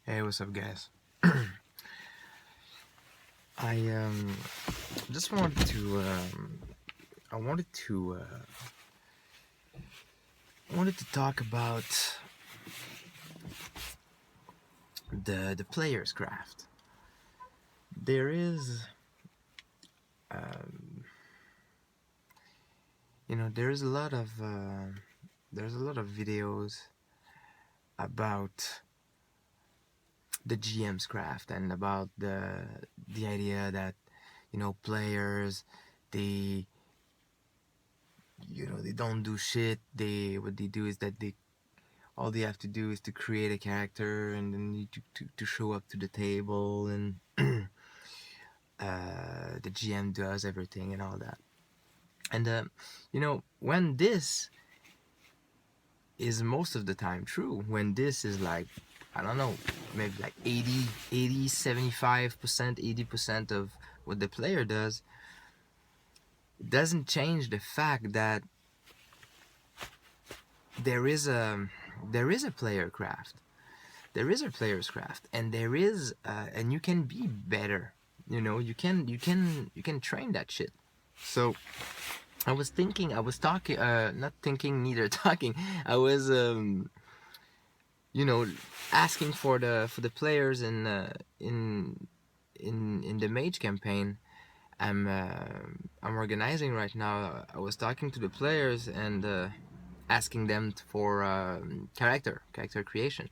Hey, what's up, guys? I just wanted to I wanted to talk about the player's craft. There is um, there's a lot of videos about the GM's craft and about the idea that players, they they don't do shit. What they do is that they all they have to do is to create a character and then need to show up to the table, and the GM does everything and all that. And when this is most of the time true, when this is like, I don't know, maybe like 75%, 80% of what the player does, it doesn't change the fact that there is a player craft. There is a player's craft, and there is and you can be better. You can train that shit. So I was talking, not thinking, neither talking. I was you know asking for the players in the mage campaign. I'm organizing right now. I was talking to the players and asking them for character creation.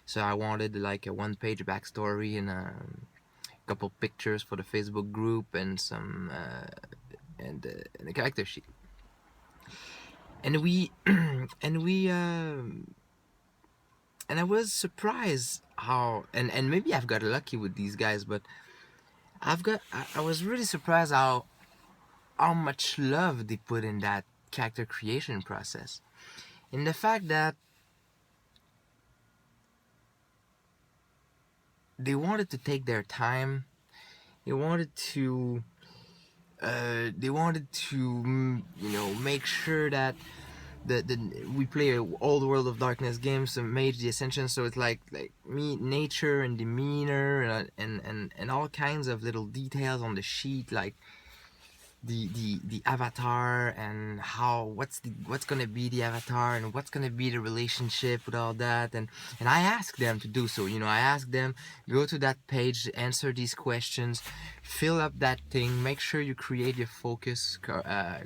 So I wanted like a one-page backstory and a couple pictures for the Facebook group and some and a character sheet. And we and we and I was surprised how, and maybe I've got lucky with these guys, but I was really surprised how much love they put in that character creation process. In the fact that they wanted to take their time. They wanted to make sure that the we play a old World of Darkness games, so Mage the Ascension, so it's like nature and demeanor and all kinds of little details on the sheet, like the avatar and how what's gonna be the avatar and what's gonna be the relationship with all that. And I ask them to do so. I ask them, go to that page, answer these questions, fill up that thing, make sure you create your focus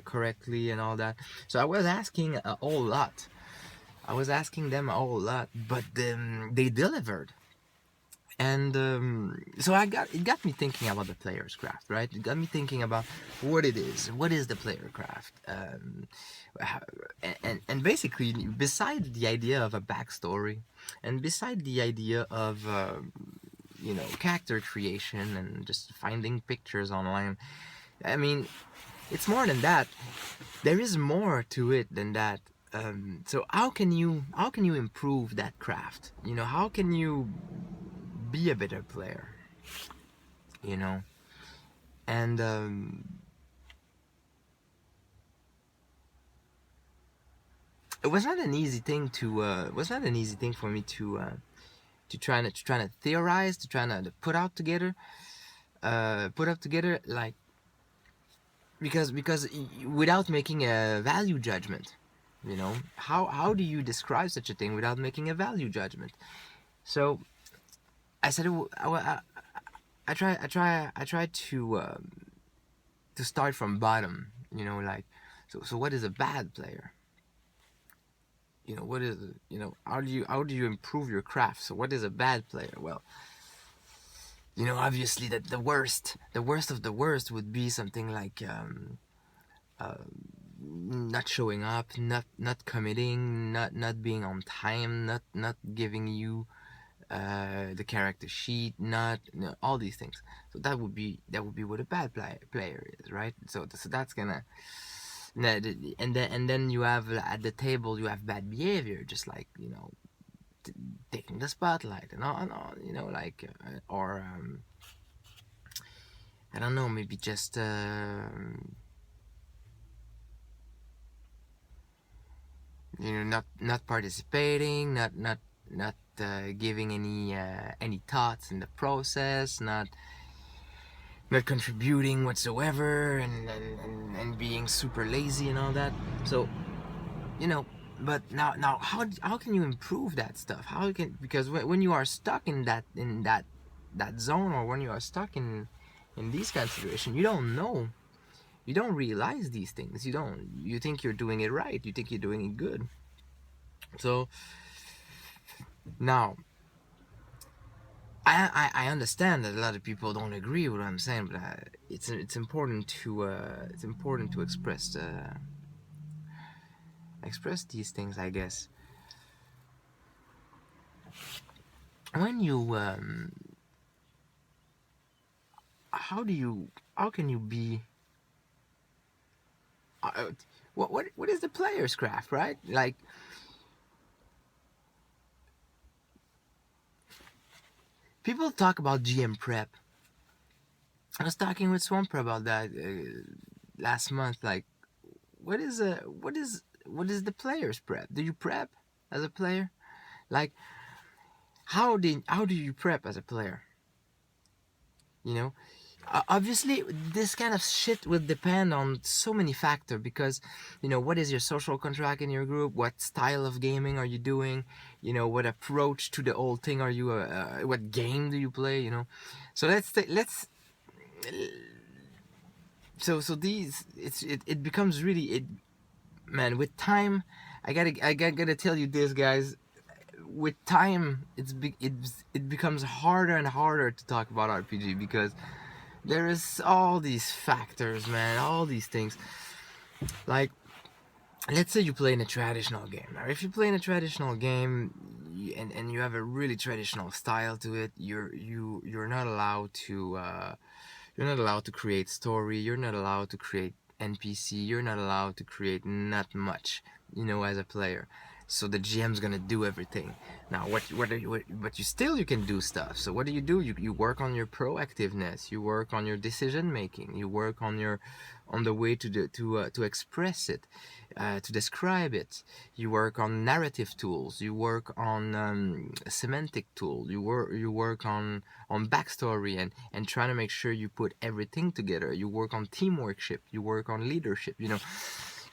correctly and all that. So I was asking a whole lot. I was asking them a whole lot, but they delivered. And so it got me thinking about the player's craft, right? It got me thinking about what it is. What is the player craft? And basically, beside the idea of a backstory, and beside the idea of character creation and just finding pictures online, I mean, it's more than that. There is more to it than that. So how can you improve that craft? How can you be a better player? you know and it was not an easy thing to it was not an easy thing for me to try to theorize, to try to put up together, like, because without making a value judgment. How do you describe such a thing without making a value judgment? So I said, I try to start from bottom. Like, so what is a bad player? What is, how do you improve your craft? So what is a bad player? Well, obviously that the worst of the worst would be something like uh, not showing up, not committing, not being on time, not giving you the character sheet, not, all these things. So that would be what a bad player is, right? So that's gonna, and then you have, at the table, you have bad behavior, just like, taking the spotlight and all, like, or I don't know, maybe just not participating, not giving any thoughts in the process, not contributing whatsoever, and being super lazy and all that. So, you know, but now how can you improve that stuff? How can, because when you are stuck in that zone, or when you are stuck in these kind of situations, you don't know, you don't realize these things, you think you're doing it right, you think you're doing it good. So now I understand that a lot of people don't agree with what I'm saying, but it's important to express these things, I guess. When you how can you be what is the player's craft, right? Like, people talk about GM prep. I was talking with Swamper about that last month. Like, what is the player's prep? Do you prep as a player? Like, how do you prep as a player? You know, obviously this kind of shit will depend on so many factors, because, you know, what is your social contract in your group, what style of gaming are you doing, you know, what approach to the whole thing are you what game do you play, you know. So let's so these it becomes really, man, with time, I gotta tell you this, guys. With time, it becomes harder and harder to talk about RPG, because there is all these factors, man, all these things. Like, let's say you play in a traditional game. Now, if you play in a traditional game, and you have a really traditional style to it, you're not allowed to create story. You're not allowed to create NPC. You're not allowed to create not much, you know, as a player. So the GM's gonna do everything. Now, but you can do stuff. So what do? You work on your proactiveness. You work on your decision making. You work on the way to express it, to describe it. You work on narrative tools. You work on semantic tools. You work on backstory, and trying to make sure you put everything together. You work on teamwork. You work on leadership. You know,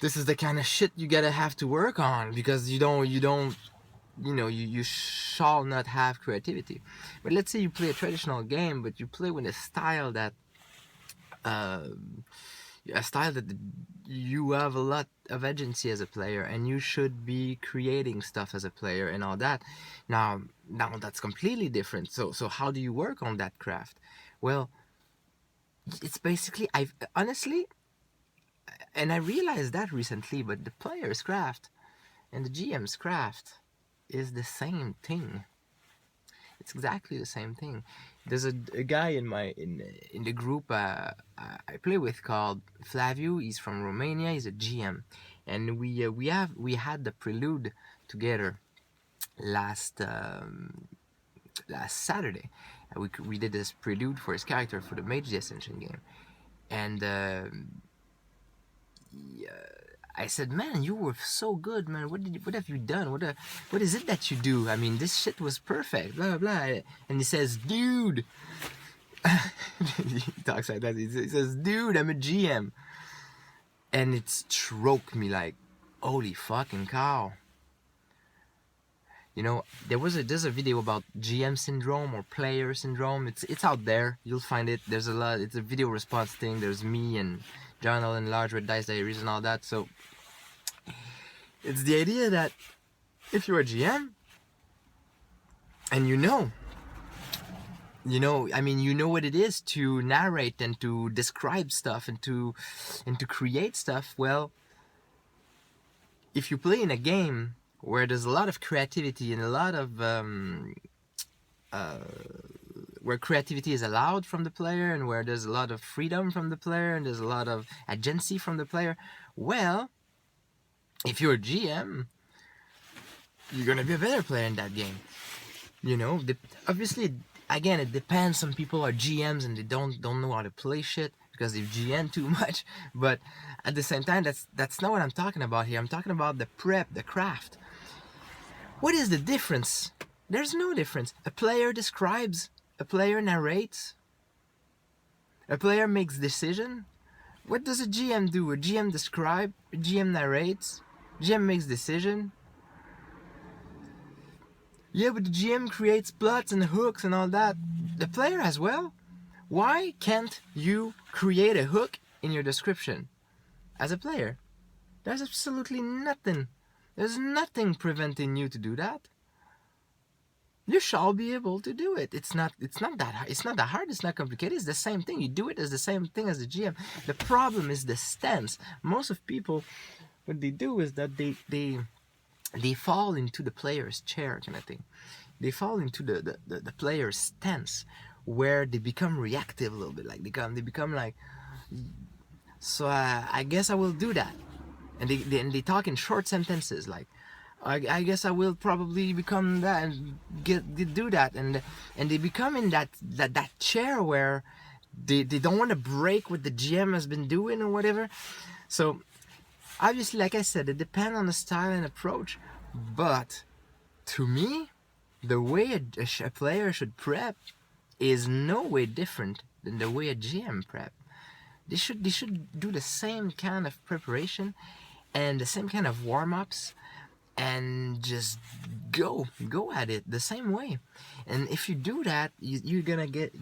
this is the kind of shit you gotta have to work on, because you shall not have creativity. But let's say you play a traditional game, but you play with a style that you have a lot of agency as a player, and you should be creating stuff as a player and all that. Now that's completely different. So how do you work on that craft? Well, it's basically, I've honestly, and I realized that recently, but the player's craft and the GM's craft is the same thing. It's exactly the same thing. There's a guy in the group I play with called Flaviu. He's from Romania. He's a GM, and we had the prelude together last Saturday. We did this prelude for his character for the Mage the Ascension game, and I said, man, you were so good, man. What have you done? What is it that you do? I mean, this shit was perfect, blah, blah. And he says, dude. He talks like that. He says, dude, I'm a GM. And it stroked me like, holy fucking cow. You know, there's a video about GM syndrome or player syndrome. It's out there. You'll find it. There's a lot. It's a video response thing. There's me and John Allen Large, Red Dice Diaries and all that. So it's the idea that if you're a GM and you know what it is to narrate and to describe stuff and to create stuff. Well, if you play in a game where there's a lot of creativity and a lot of where creativity is allowed from the player, and where there's a lot of freedom from the player, and there's a lot of agency from the player, well, if you're a GM, you're gonna be a better player in that game. You know, obviously, again, it depends. Some people are GMs and they don't know how to play shit because they've GM too much. But at the same time, that's not what I'm talking about here. I'm talking about the prep, the craft. What is the difference There's no difference. A player describes, a player narrates, a player makes decision. What does a GM do? A GM describe, a GM narrates, GM makes decision. Yeah, but the GM creates plots and hooks and all that. The player as well. Why can't you create a hook in your description as a player? There's absolutely nothing. There's nothing preventing you to do that. You shall be able to do it. It's not that hard. It's not that hard. It's not complicated. It's the same thing. You do it as the same thing as the GM. The problem is the stance. Most of people, what they do is that they fall into the player's chair kind of thing. They fall into the player's stance where they become reactive a little bit. Like they become like, so I guess I will do that. And they talk in short sentences like, I guess I will probably become that and do that, and they become in that chair where they don't want to break what the GM has been doing or whatever. So obviously, like I said, it depends on the style and approach. But to me, the way a player should prep is no way different than the way a GM prep. They should do the same kind of preparation and the same kind of warm-ups, and just go at it the same way. And if you do that, you're gonna get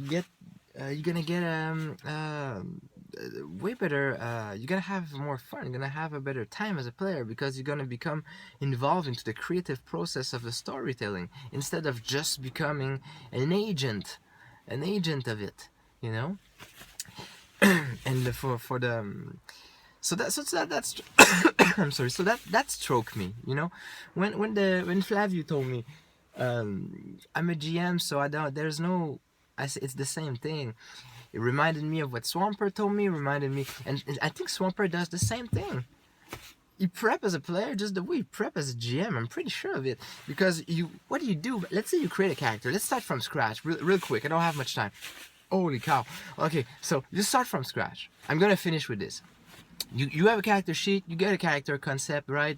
way better. You're gonna have more fun. You're gonna have a better time as a player because you're gonna become involved into the creative process of the storytelling instead of just becoming an agent of it. You know. And for the that's I'm sorry. So that struck me, you know, when Flavio told me, I'm a GM, so I don't. There's no. It's the same thing. It reminded me of what Swampert told me. Reminded me, and I think Swampert does the same thing. You prep as a player just the way you prep as a GM. I'm pretty sure of it because what do you do? Let's say you create a character. Let's start from scratch, real quick. I don't have much time. Holy cow. Okay, so you start from scratch. I'm gonna finish with this. You have a character sheet, you get a character concept, right?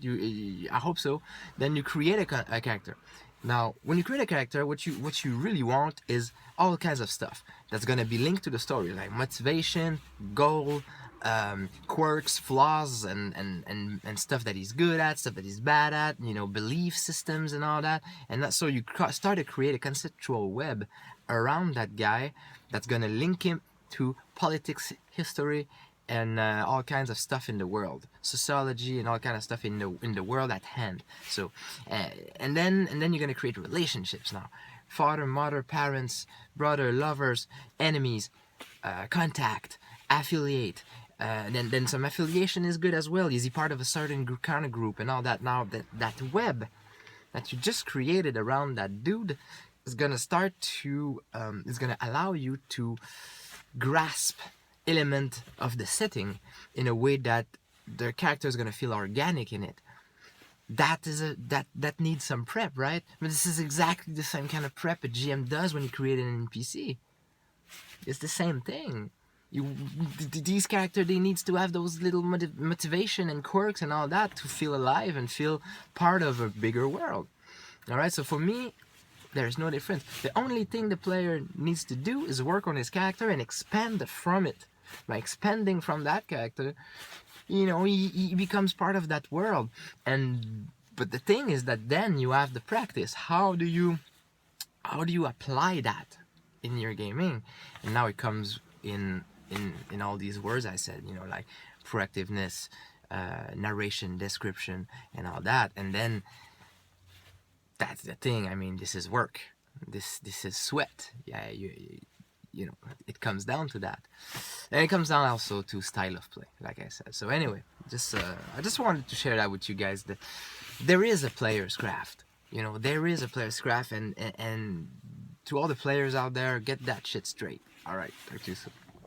I hope so. Then you create a character. Now, when you create a character, what you really want is all kinds of stuff that's gonna be linked to the story, like motivation, goal, quirks, flaws, and stuff that he's good at, stuff that he's bad at, you know, belief systems and all that. And that's so you start to create a conceptual web around that guy that's gonna link him to politics, history, and all kinds of stuff in the world, sociology, and all kind of stuff in the world at hand. So, and then you're gonna create relationships now: father, mother, parents, brother, lovers, enemies, contact, affiliate. Then some affiliation is good as well. Is he part of a certain kind of group and all that? Now that web that you just created around that dude is gonna start to is gonna allow you to grasp element of the setting in a way that the character is going to feel organic in it. That is that needs some prep, right? But this is exactly the same kind of prep a GM does when you create an NPC. It's the same thing. These characters, they needs to have those little motivation and quirks and all that to feel alive and feel part of a bigger world. All right, so for me, there's no difference. The only thing the player needs to do is work on his character and expand from it. By expanding from that character, you know, he becomes part of that world. But the thing is that then you have the practice. How do you apply that in your gaming? And now it comes in all these words I said, you know, like proactiveness, narration, description, and all that. And then that's the thing. I mean, this is work. This is sweat. Yeah, you know, it comes down to that, and it comes down also to style of play, like I said. So anyway, I just wanted to share that with you guys, that there is a player's craft. You know, there is a player's craft, and to all the players out there, get that shit straight. All right, talk to you soon.